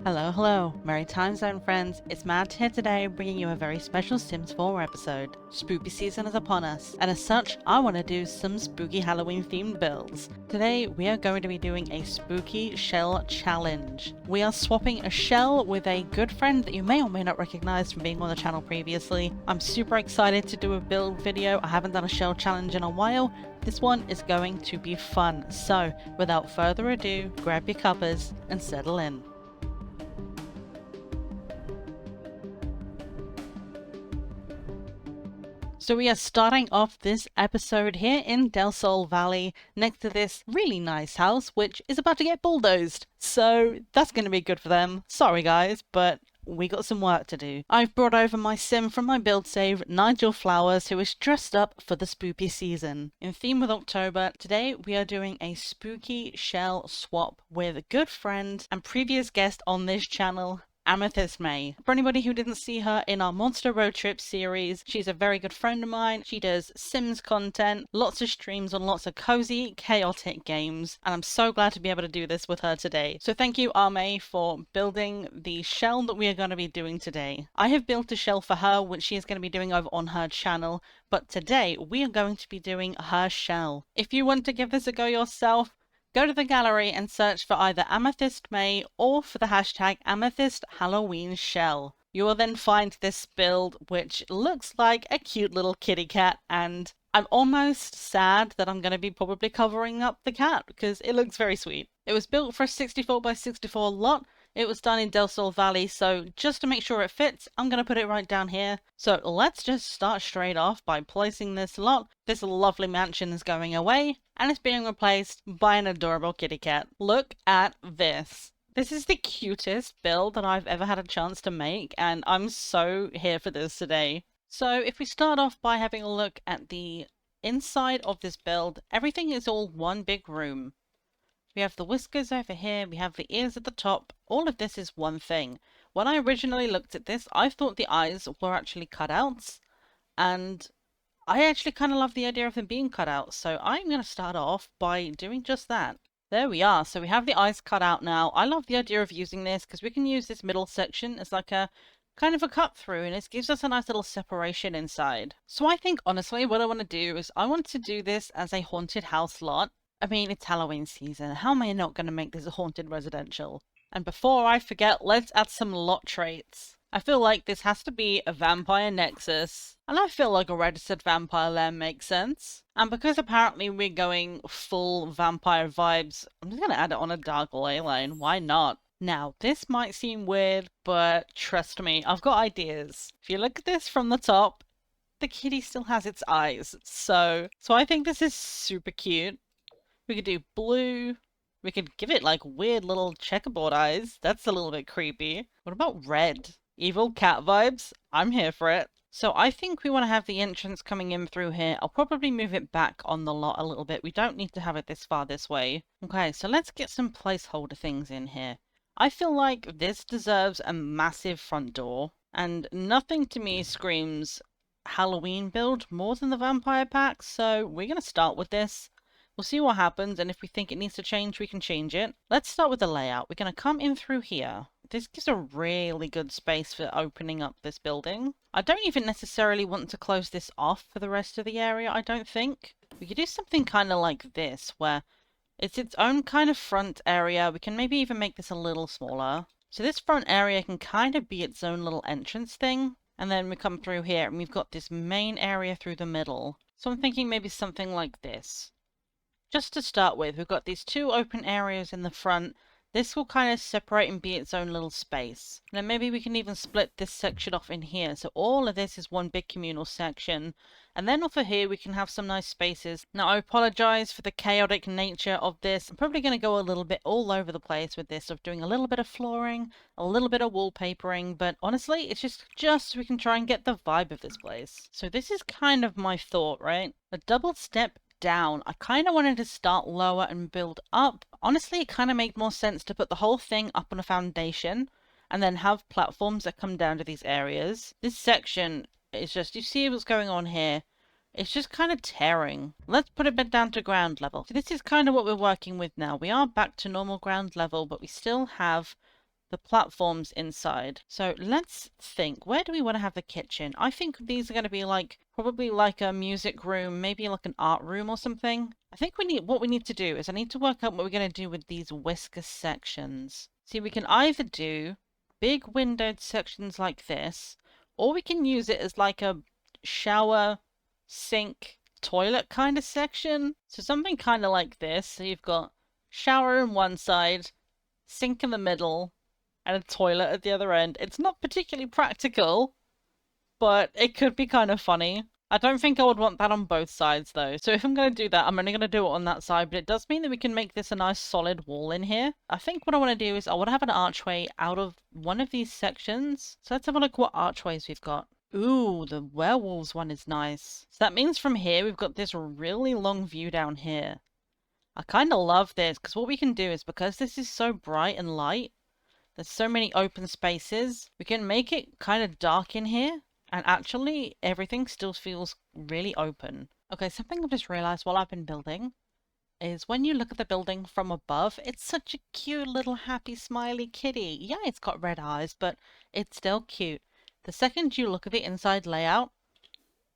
Hello, hello, Merry Time Zone friends, it's Matt here today bringing you a very special Sims 4 episode. Spooky season is upon us, and as such, I want to do some spooky Halloween themed builds. Today, we are going to be doing a spooky shell challenge. We are swapping a shell with a good friend that you may or may not recognize from being on the channel previously. I'm super excited to do a build video. I haven't done a shell challenge in a while. This one is going to be fun, so without further ado, grab your cuppers and settle in. So we are starting off this episode here in Del Sol Valley, next to this really nice house, which is about to get bulldozed. So that's going to be good for them. Sorry guys, but we got some work to do. I've brought over my sim from my build save, Nigel Flowers, who is dressed up for the spooky season. In theme with October, today we are doing a spooky shell swap with a good friend and previous guest on this channel, AmethystMay. For anybody who didn't see her in our Monster Road Trip series, she's a very good friend of mine. She does Sims content, lots of streams on lots of cozy, chaotic games, and I'm so glad to be able to do this with her today. So thank you, May, for building the shell that we are going to be doing today. I have built a shell for her, which she is going to be doing over on her channel, but today we are going to be doing her shell. If you want to give this a go yourself, go to the gallery and search for either AmethystMay or for the hashtag AmethystHalloweenShell. You will then find this build, which looks like a cute little kitty cat, and I'm almost sad that I'm going to be probably covering up the cat because it looks very sweet. It was built for a 64 by 64 lot. It was done in Del Sol Valley, so just to make sure it fits, I'm going to put it right down here. So let's just start straight off by placing this lot. This lovely mansion is going away, and it's being replaced by an adorable kitty cat. Look at this. This is the cutest build that I've ever had a chance to make, and I'm so here for this today. So if we start off by having a look at the inside of this build, everything is all one big room. We have the whiskers over here, we have the ears at the top. All of this is one thing. When I originally looked at this, I thought the eyes were actually cutouts, and I actually kind of love the idea of them being cut out, so I'm going to start off by doing just that. There we are, so we have the eyes cut out now. I love the idea of using this because we can use this middle section as like a kind of a cut through, and it gives us a nice little separation inside. So I think honestly what I want to do is I want to do this as a haunted house lot. I mean, it's Halloween season. How am I not going to make this a haunted residential? And before I forget, let's add some lot traits. I feel like this has to be a vampire nexus, and I feel like a registered vampire lair makes sense. And because apparently we're going full vampire vibes, I'm just going to add it on a dark ley line. Why not? Now, this might seem weird, but trust me, I've got ideas. If you look at this from the top, the kitty still has its eyes. So I think this is super cute. We could do blue. We could give it like weird little checkerboard eyes. That's a little bit creepy. What about red? Evil cat vibes? I'm here for it. So I think we want to have the entrance coming in through here. I'll probably move it back on the lot a little bit. We don't need to have it this far this way. Okay, so let's get some placeholder things in here. I feel like this deserves a massive front door. And nothing to me screams Halloween build more than the vampire pack. So we're going to start with this. We'll see what happens, and if we think it needs to change, we can change it. Let's start with the layout. We're going to come in through here. This gives a really good space for opening up this building. I don't even necessarily want to close this off for the rest of the area, I don't think. We could do something kind of like this, where it's its own kind of front area. We can maybe even make this a little smaller. So this front area can kind of be its own little entrance thing. And then we come through here, and we've got this main area through the middle. So I'm thinking maybe something like this. Just to start with, we've got these two open areas in the front. This will kind of separate and be its own little space. And then maybe we can even split this section off in here. So all of this is one big communal section. And then off of here, we can have some nice spaces. Now, I apologize for the chaotic nature of this. I'm probably going to go a little bit all over the place with this, of doing a little bit of flooring, a little bit of wallpapering. But honestly, it's just so we can try and get the vibe of this place. So this is kind of my thought, right? A double step down. I kind of wanted to start lower and build up. Honestly, it kind of made more sense to put the whole thing up on a foundation and then have platforms that come down to these areas. This section is just, you see what's going on here. It's just kind of tearing. Let's put it back down to ground level. So this is kind of what we're working with now. We are back to normal ground level, but we still have the platforms inside. So let's think, where do we want to have the kitchen? I think these are going to be like, probably like a music room, maybe like an art room or something. I think what we need to do is I need to work out what we're going to do with these whisker sections. See, we can either do big windowed sections like this, or we can use it as like a shower, sink, toilet kind of section. So something kind of like this. So you've got shower on one side, sink in the middle, and a toilet at the other end. It's not particularly practical, but it could be kind of funny. I don't think I would want that on both sides though. So if I'm going to do that, I'm only going to do it on that side, but it does mean that we can make this a nice solid wall in here. I think what I want to do is I want to have an archway out of one of these sections. So let's have a look what archways we've got. Ooh, the werewolves one is nice. So that means from here, we've got this really long view down here. I kind of love this because what we can do is, because this is so bright and light, there's so many open spaces, we can make it kind of dark in here, and actually everything still feels really open. Okay, something I've just realized while I've been building is when you look at the building from above, it's such a cute little happy smiley kitty. Yeah, it's got red eyes, but it's still cute. The second you look at the inside layout,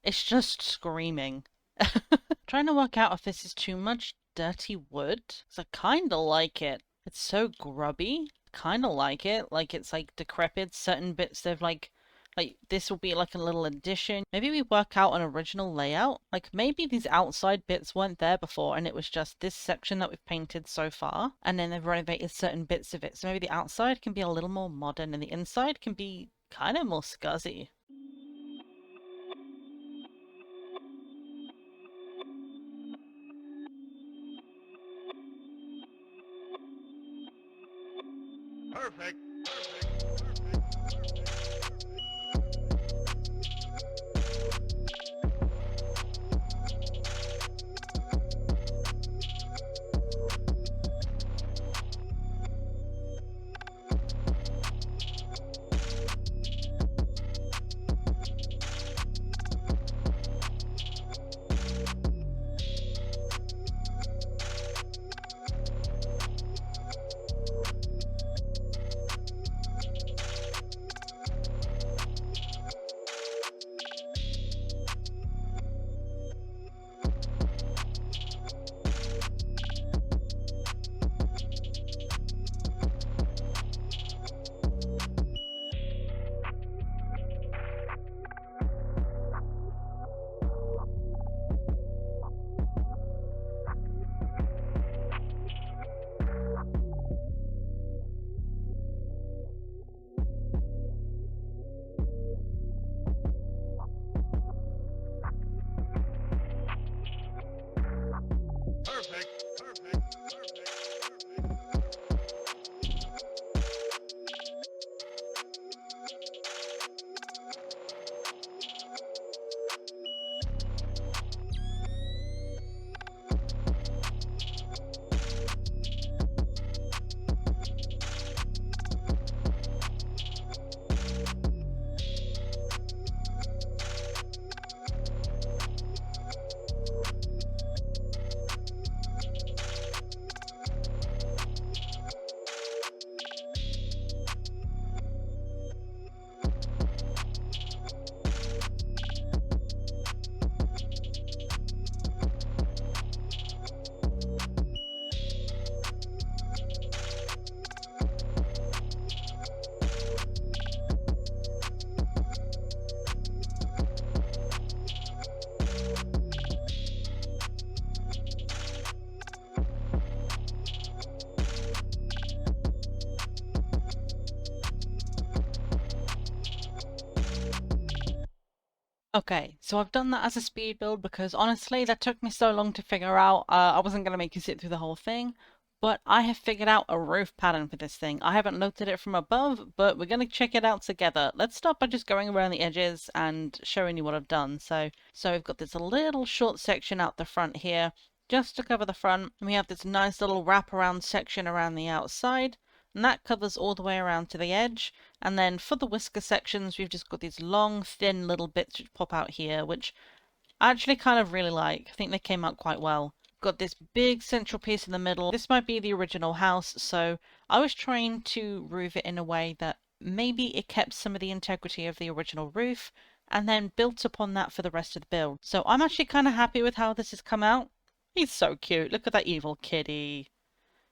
it's just screaming. Trying to work out if this is too much dirty wood, because I kind of like it. It's so grubby. Kind of like it. Like it's like decrepit. Certain bits they've like this will be like a little addition. Maybe we work out an original layout. Like maybe these outside bits weren't there before and it was just this section that we've painted so far. And then they've renovated certain bits of it. So maybe the outside can be a little more modern and the inside can be kind of more scuzzy. Perfect. Okay, so I've done that as a speed build because honestly that took me so long to figure out. I wasn't going to make you sit through the whole thing, but I have figured out a roof pattern for this thing. I haven't looked at it from above, but we're going to check it out together. Let's start by just going around the edges and showing you what I've done. So we've got this little short section out the front here, just to cover the front, and we have this nice little wraparound section around the outside. And that covers all the way around to the edge. And then for the whisker sections, we've just got these long, thin little bits which pop out here, which I actually kind of really like. I think they came out quite well. Got this big central piece in the middle. This might be the original house, so I was trying to roof it in a way that maybe it kept some of the integrity of the original roof and then built upon that for the rest of the build. So I'm actually kind of happy with how this has come out. He's so cute. Look at that evil kitty.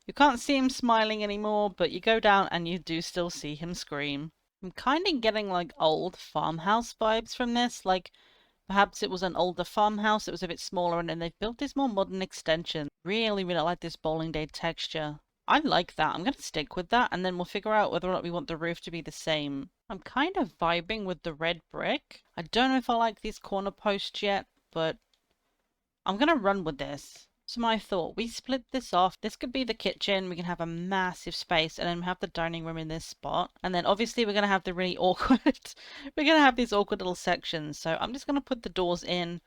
You can't see him smiling anymore, but you go down and you do still see him scream. I'm kind of getting like old farmhouse vibes from this. Like perhaps it was an older farmhouse, it was a bit smaller, and then they've built this more modern extension. Really, really like this bowling day texture. I like that. I'm going to stick with that, and then we'll figure out whether or not we want the roof to be the same. I'm kind of vibing with the red brick. I don't know if I like these corner posts yet, but I'm going to run with this. So my thought, we split this off. This could be the kitchen. We can have a massive space, and then we have the dining room in this spot. And then obviously we're going to have the really awkward, we're going to have these awkward little sections. So I'm just going to put the doors in.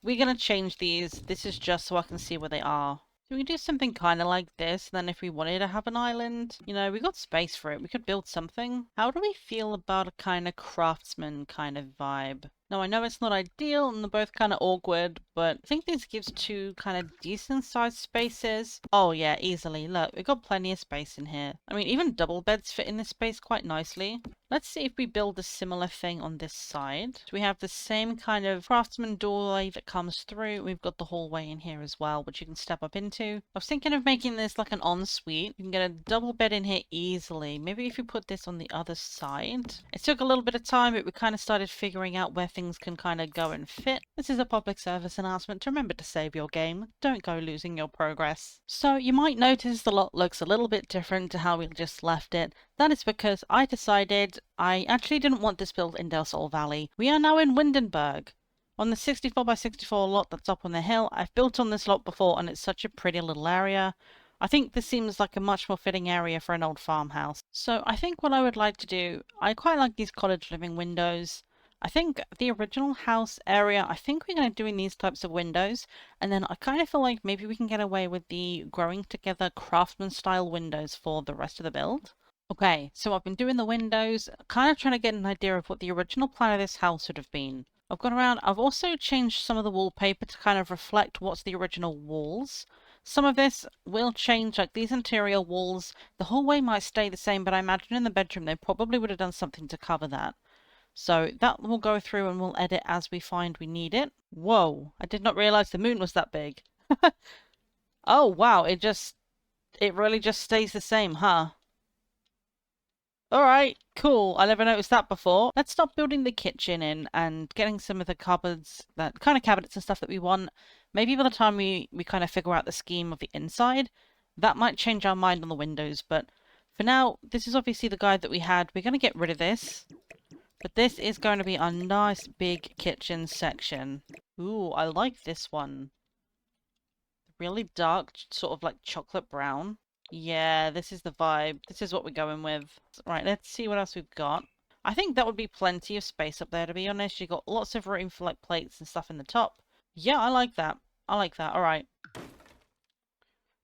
We're going to change these. This is just so I can see where they are. So we can do something kind of like this. Then if we wanted to have an island, you know, we got space for it. We could build something. How do we feel about a kind of craftsman kind of vibe? Now, I know it's not ideal and they're both kind of awkward, but I think this gives two kind of decent sized spaces. Oh yeah, easily. Look, we've got plenty of space in here. I mean, even double beds fit in this space quite nicely. Let's see if we build a similar thing on this side. So we have the same kind of craftsman doorway that comes through. We've got the hallway in here as well, which you can step up into. I was thinking of making this like an ensuite. You can get a double bed in here easily. Maybe if you put this on the other side. It took a little bit of time, but we kind of started figuring out where things can kind of go and fit. This is a public service announcement to remember to save your game. Don't go losing your progress. So you might notice the lot looks a little bit different to how we just left it. That is because I decided I actually didn't want this built in Del Sol Valley. We are now in Windenburg. On the 64 by 64 lot that's up on the hill. I've built on this lot before and it's such a pretty little area. I think this seems like a much more fitting area for an old farmhouse. So I think what I would like to do, I quite like these cottage living windows. I think the original house area, I think we're going to do in these types of windows. And then I kind of feel like maybe we can get away with the growing together craftsman style windows for the rest of the build. Okay, so I've been doing the windows, kind of trying to get an idea of what the original plan of this house would have been. I've gone around, I've also changed some of the wallpaper to kind of reflect what's the original walls. Some of this will change, like these interior walls. The hallway might stay the same, but I imagine in the bedroom they probably would have done something to cover that. So that will go through and we'll edit as we find we need it. Whoa, I did not realize the moon was that big. Oh wow, it really just stays the same, huh? Alright, cool. I never noticed that before. Let's start building the kitchen in and getting some of the cupboards, that kind of cabinets and stuff that we want. Maybe by the time we kind of figure out the scheme of the inside, that might change our mind on the windows. But for now, this is obviously the guide that we had. We're going to get rid of this. But this is going to be a nice big kitchen section. Ooh, I like this one. Really dark, sort of like chocolate brown. Yeah, this is the vibe. This is what we're going with. Right, let's see what else we've got. I think that would be plenty of space up there, to be honest. You've got lots of room for like plates and stuff in the top. Yeah, I like that. I like that. All right.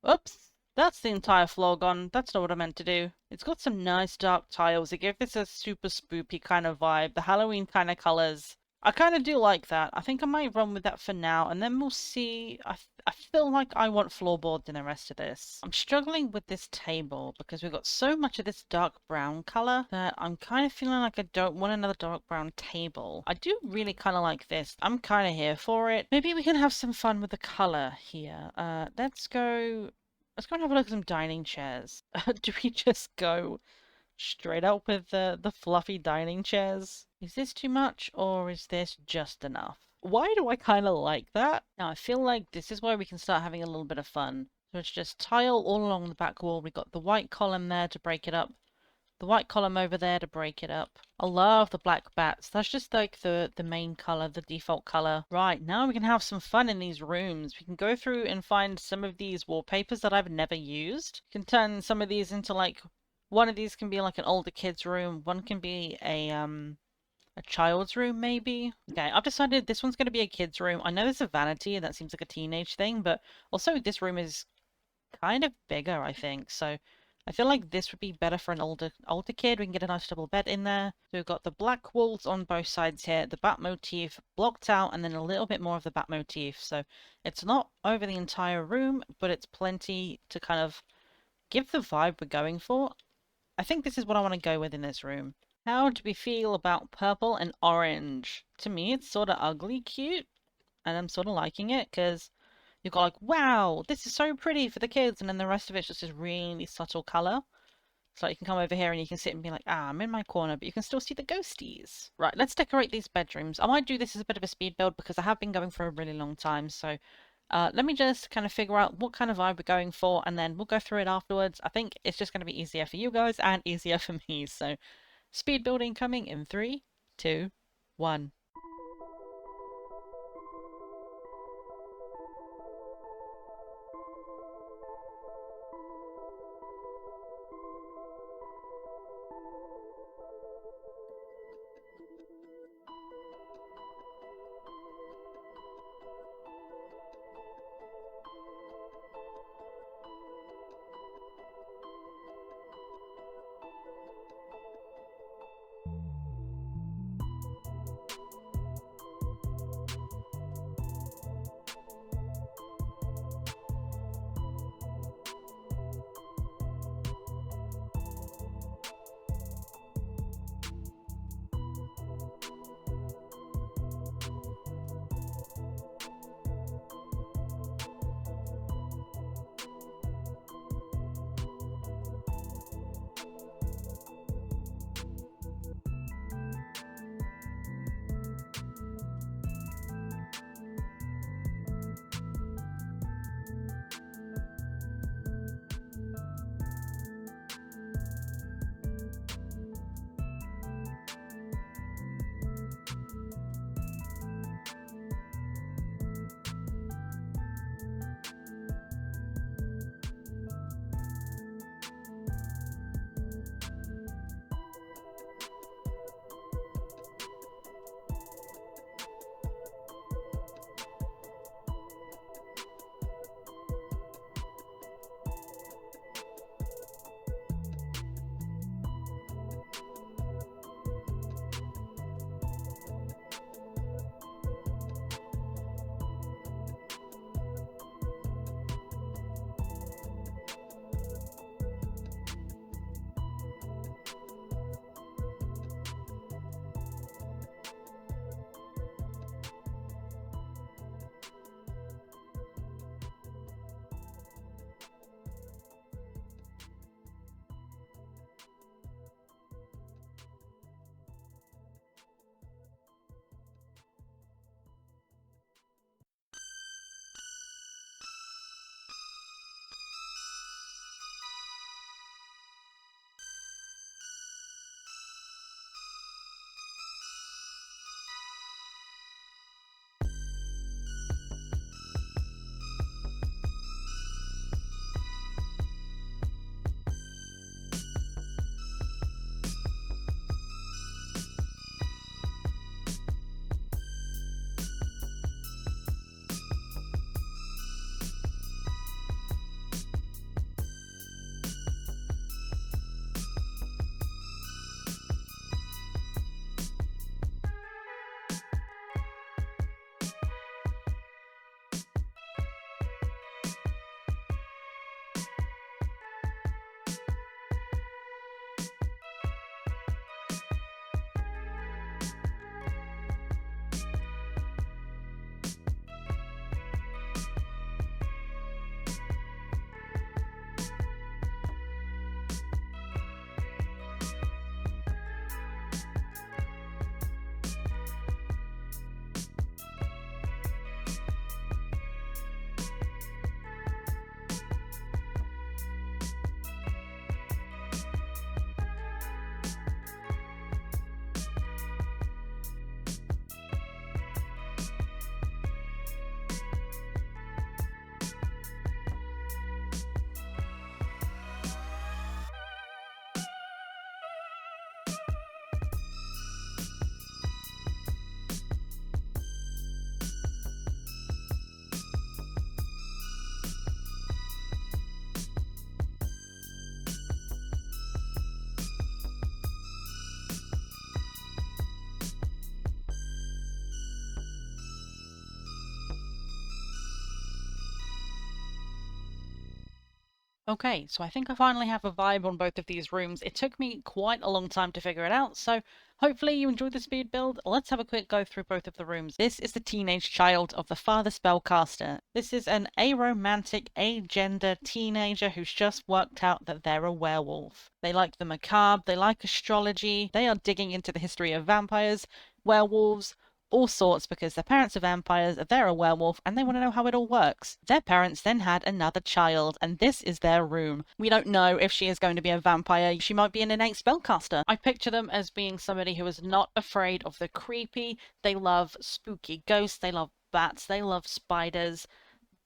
Oops. That's the entire floor gone. That's not what I meant to do. It's got some nice dark tiles. It gives this a super spoopy kind of vibe. The Halloween kind of colors. I kind of do like that. I think I might run with that for now, and then we'll see. I feel like I want floorboards in the rest of this. I'm struggling with this table because we've got so much of this dark brown color that I'm kind of feeling like I don't want another dark brown table. I do really kind of like this. I'm kind of here for it. Maybe we can have some fun with the color here. Let's go and have a look at some dining chairs. Do we just go straight up with the fluffy dining chairs? Is this too much or is this just enough? Why do I kind of like that? Now I feel like this is where we can start having a little bit of fun. So it's just tile all along the back wall. We've got the white column there to break it up. The white column over there to break it up. I love the black bats. That's just like the main color, the default color. Right, now we can have some fun in these rooms. We can go through and find some of these wallpapers that I've never used. You can turn some of these into like, one of these can be like an older kid's room. One can be a child's room, maybe? Okay, I've decided this one's going to be a kid's room. I know there's a vanity, and that seems like a teenage thing, but also this room is kind of bigger, I think. So I feel like this would be better for an older kid. We can get a nice double bed in there. So we've got the black walls on both sides here, the bat motif blocked out, and then a little bit more of the bat motif. So it's not over the entire room, but it's plenty to kind of give the vibe we're going for. I think this is what I want to go with in this room. How do we feel about purple and orange? To me, it's sort of ugly cute, and I'm sort of liking it because you've got like, wow, this is so pretty for the kids, and then the rest of it's just this really subtle colour. So you can come over here and you can sit and be like, ah, I'm in my corner, but you can still see the ghosties. Right, let's decorate these bedrooms. I might do this as a bit of a speed build because I have been going for a really long time. So let me just kind of figure out what kind of vibe we're going for, and then we'll go through it afterwards. I think it's just going to be easier for you guys and easier for me. So speed building coming in 3, 2, 1. Okay, so I think I finally have a vibe on both of these rooms. It took me quite a long time to figure it out, so hopefully you enjoyed the speed build. Let's have a quick go through both of the rooms. This is the teenage child of the former-spellcaster. This is an aromantic, agender teenager who's just worked out that they're a werewolf. They like the macabre, they like astrology, they are digging into the history of vampires, werewolves, all sorts because their parents are vampires, they're a werewolf, and they want to know how it all works. Their parents then had another child, and this is their room. We don't know if she is going to be a vampire. She might be an innate spellcaster. I picture them as being somebody who is not afraid of the creepy. They love spooky ghosts. They love bats. They love spiders.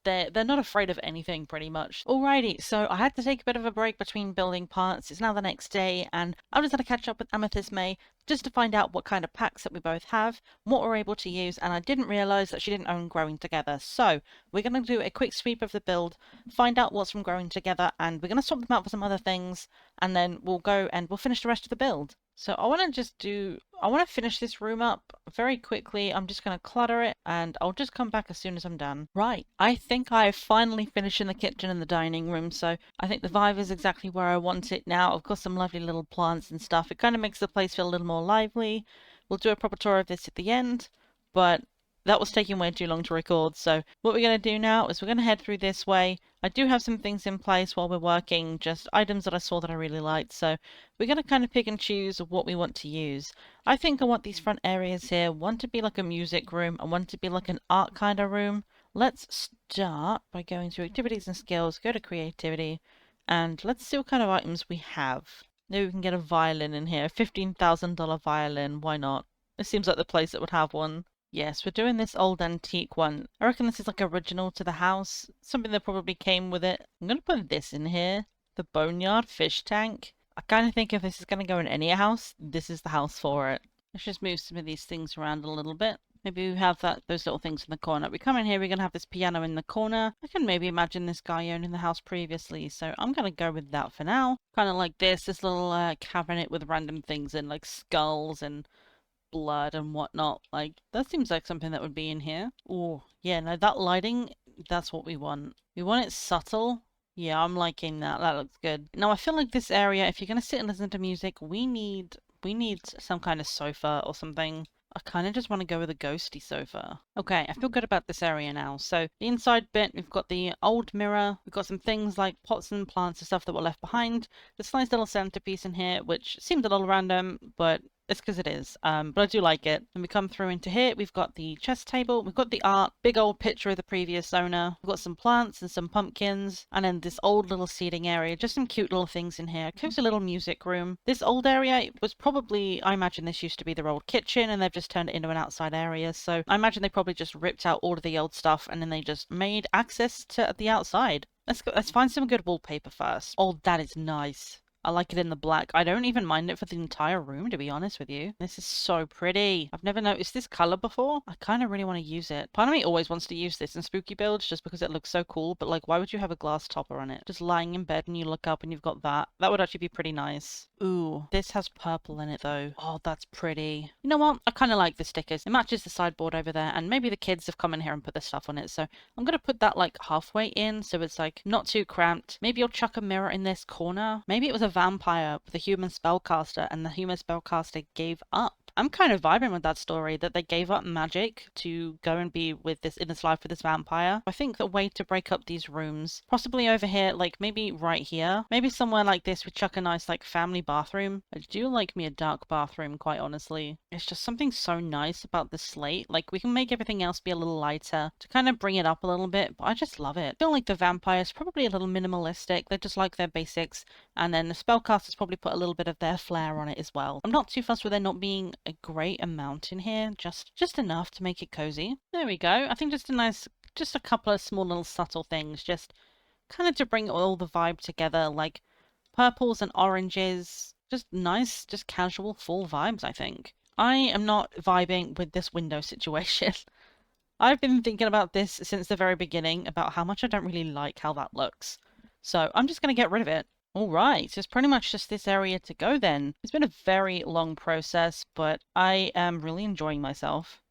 They're not afraid of anything, pretty much. Alrighty, so I had to take a bit of a break between building parts. It's now the next day, and I just had to catch up with AmethystMay just to find out what kind of packs that we both have, what we're able to use, and I didn't realise that she didn't own Growing Together. So we're going to do a quick sweep of the build, find out what's from Growing Together, and we're going to swap them out for some other things, and then we'll go and we'll finish the rest of the build. So I want to finish this room up very quickly. I'm just going to clutter it and I'll just come back as soon as I'm done. Right, I think I've finally finished in the kitchen and the dining room, so I think the vibe is exactly where I want it now. I've got some lovely little plants and stuff. It kind of makes the place feel a little more lively. We'll do a proper tour of this at the end, but that was taking way too long to record, so what we're going to do now is we're going to head through this way. I do have some things in place while we're working, just items that I saw that I really liked, so we're going to kind of pick and choose what we want to use. I think I want these front areas here, one to be like a music room and one to be like an art kind of room. Let's start by going to activities and skills, go to creativity, and let's see what kind of items we have. Maybe we can get a violin in here, $15,000 violin, why not? It seems like the place that would have one. Yes, we're doing this old antique one. I reckon this is like original to the house. Something that probably came with it. I'm going to put this in here. The boneyard fish tank. I kind of think if this is going to go in any house, this is the house for it. Let's just move some of these things around a little bit. Maybe we have those little things in the corner. We come in here, we're going to have this piano in the corner. I can maybe imagine this guy owning the house previously, so I'm going to go with that for now. Kind of like this little cabinet with random things in, like skulls and blood and whatnot. Like, that seems like something that would be in here. Oh, yeah, no, that lighting, that's what we want. We want it subtle. Yeah, I'm liking that. That looks good. Now, I feel like this area, if you're going to sit and listen to music, we need some kind of sofa or something. I kind of just want to go with a ghosty sofa. Okay, I feel good about this area now. So the inside bit, we've got the old mirror. We've got some things like pots and plants and stuff that were left behind. This nice little centerpiece in here, which seemed a little random, but it's because it is, but I do like it. When we come through into here, we've got the chess table, we've got the art, big old picture of the previous owner, we've got some plants and some pumpkins, and then this old little seating area, just some cute little things in here. Cozy little music room. This old area was probably, I imagine this used to be their old kitchen, and they've just turned it into an outside area, so I imagine they probably just ripped out all of the old stuff, and then they just made access to the outside. Let's find some good wallpaper first. Oh, that is nice. I like it in the black. I don't even mind it for the entire room, to be honest with you. This is so pretty. I've never noticed this color before. I kind of really want to use it. Part of me always wants to use this in spooky builds just because it looks so cool, but like, why would you have a glass topper on it? Just lying in bed and you look up and you've got that. That would actually be pretty nice. Ooh, this has purple in it though. Oh, that's pretty. You know what? I kind of like the stickers. It matches the sideboard over there, and maybe the kids have come in here and put their stuff on it, so I'm gonna put that like halfway in so it's like not too cramped. Maybe I'll chuck a mirror in this corner. Maybe it was a vampire with a human spellcaster and the human spellcaster gave up. I'm kind of vibing with that story, that they gave up magic to go and be with this in this life with this vampire. I think the way to break up these rooms, possibly over here, like maybe right here, maybe somewhere like this, we chuck a nice like family bathroom. I do like me a dark bathroom, quite honestly. It's just something so nice about the slate. Like, we can make everything else be a little lighter to kind of bring it up a little bit, but I just love it. I feel like the vampire's probably a little minimalistic. They just like their basics, and then the spellcasters probably put a little bit of their flair on it as well. I'm not too fussed with there not being a great amount in here, just enough to make it cozy. There we go. I think just a couple of small little subtle things, just kind of to bring all the vibe together, like purples and oranges. Just nice, just casual, full vibes, I think. I am not vibing with this window situation. I've been thinking about this since the very beginning, about how much I don't really like how that looks. So I'm just going to get rid of it. Alright, so it's pretty much just this area to go then. It's been a very long process, but I am really enjoying myself.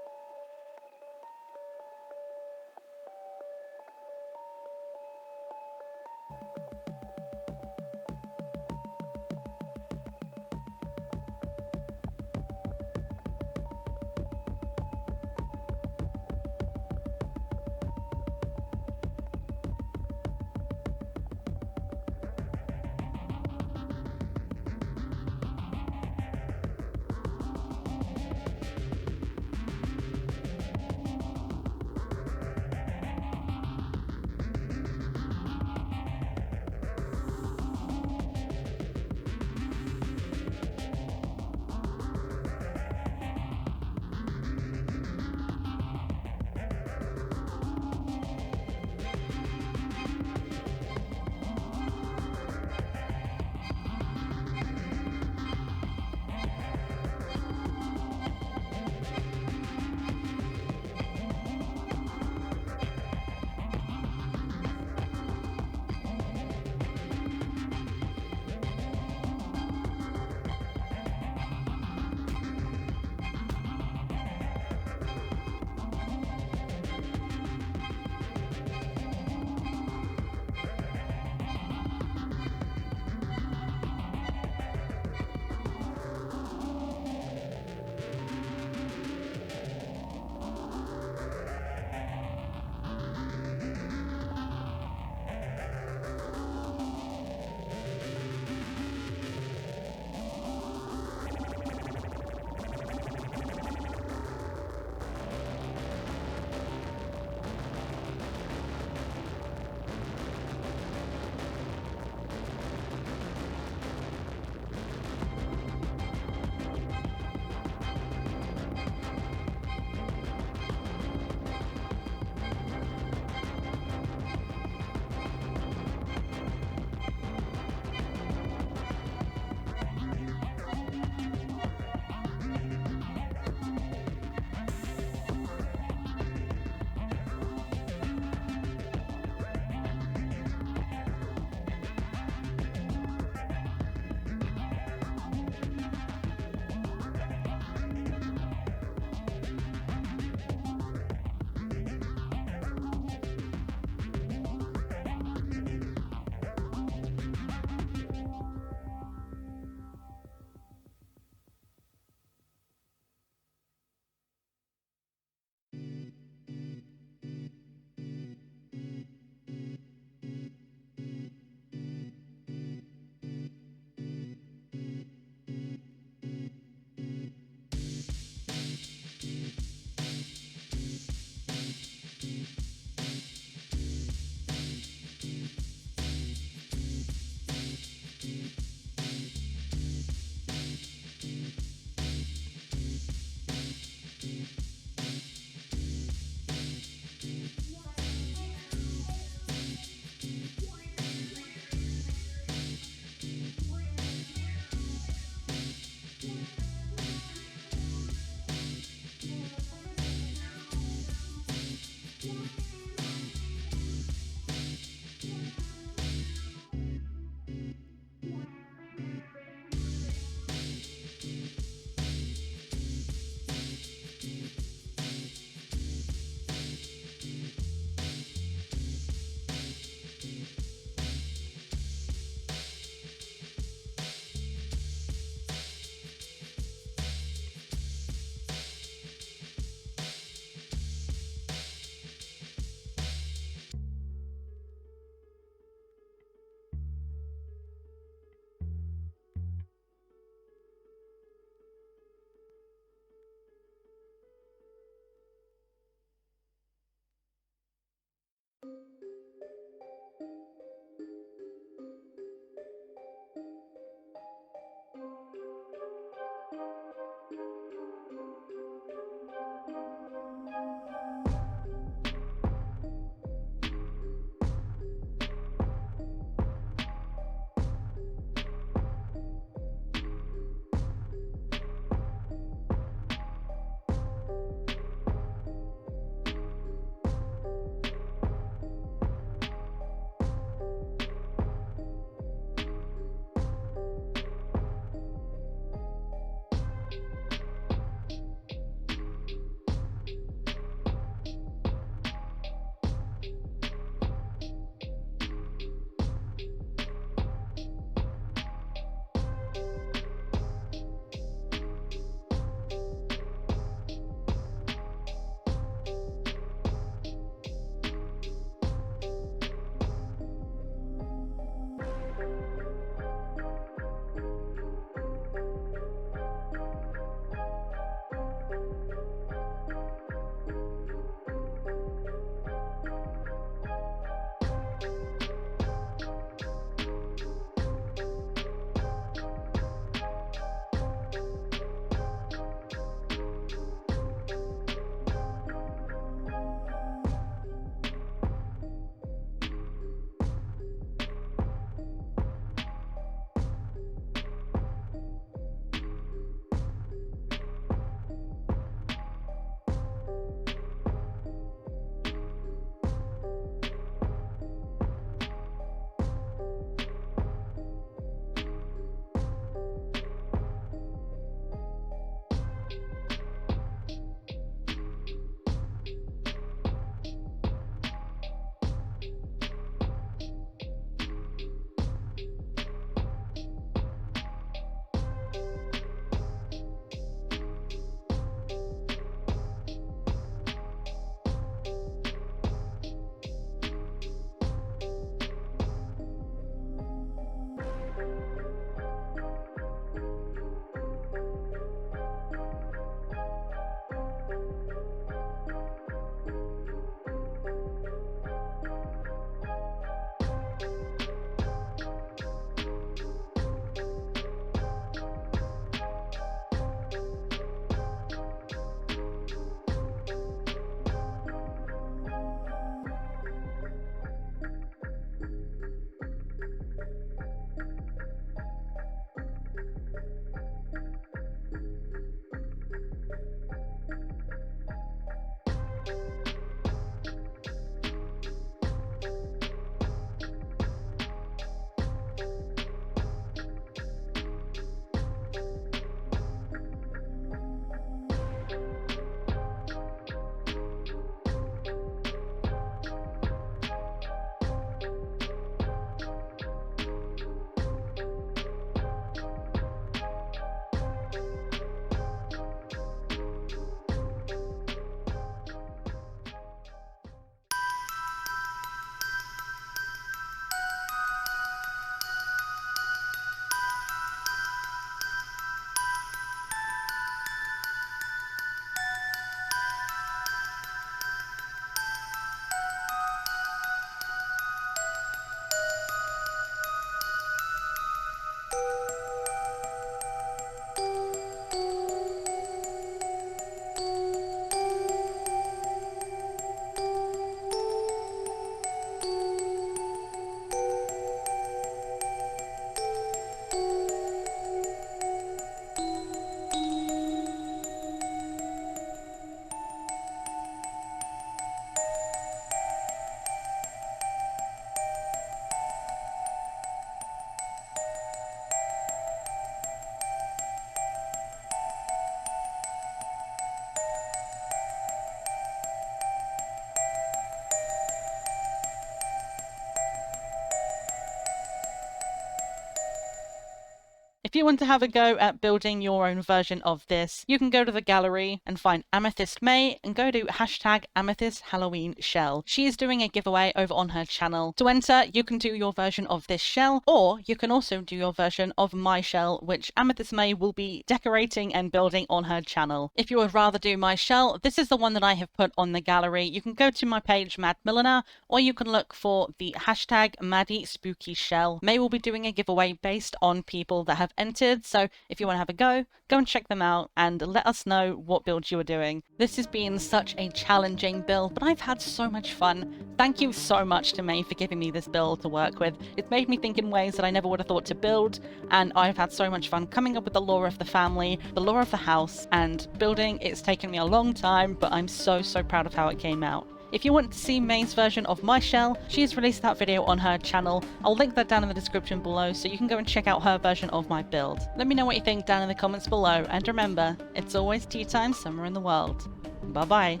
If you want to have a go at building your own version of this, you can go to the gallery and find AmethystMay and go to hashtag Amethyst Halloween Shell. She is doing a giveaway over on her channel. To enter, you can do your version of this shell, or you can also do your version of my shell, which AmethystMay will be decorating and building on her channel. If you would rather do my shell, this is the one that I have put on the gallery. You can go to my page, Mad Milliner, or you can look for the hashtag Maddie Spooky Shell. May will be doing a giveaway based on people that have entered, so if you want to have a go and check them out and let us know what build you are doing. This has been such a challenging build, but I've had so much fun. Thank you so much to May for giving me this build to work with. It's made me think in ways that I never would have thought to build, and I've had so much fun coming up with the lore of the family, the lore of the house, and building. It's taken me a long time, but I'm so proud of how it came out. If you want to see May's version of my shell, she has released that video on her channel. I'll link that down in the description below so you can go and check out her version of my build. Let me know what you think down in the comments below, and remember, it's always tea time somewhere in the world. Bye bye.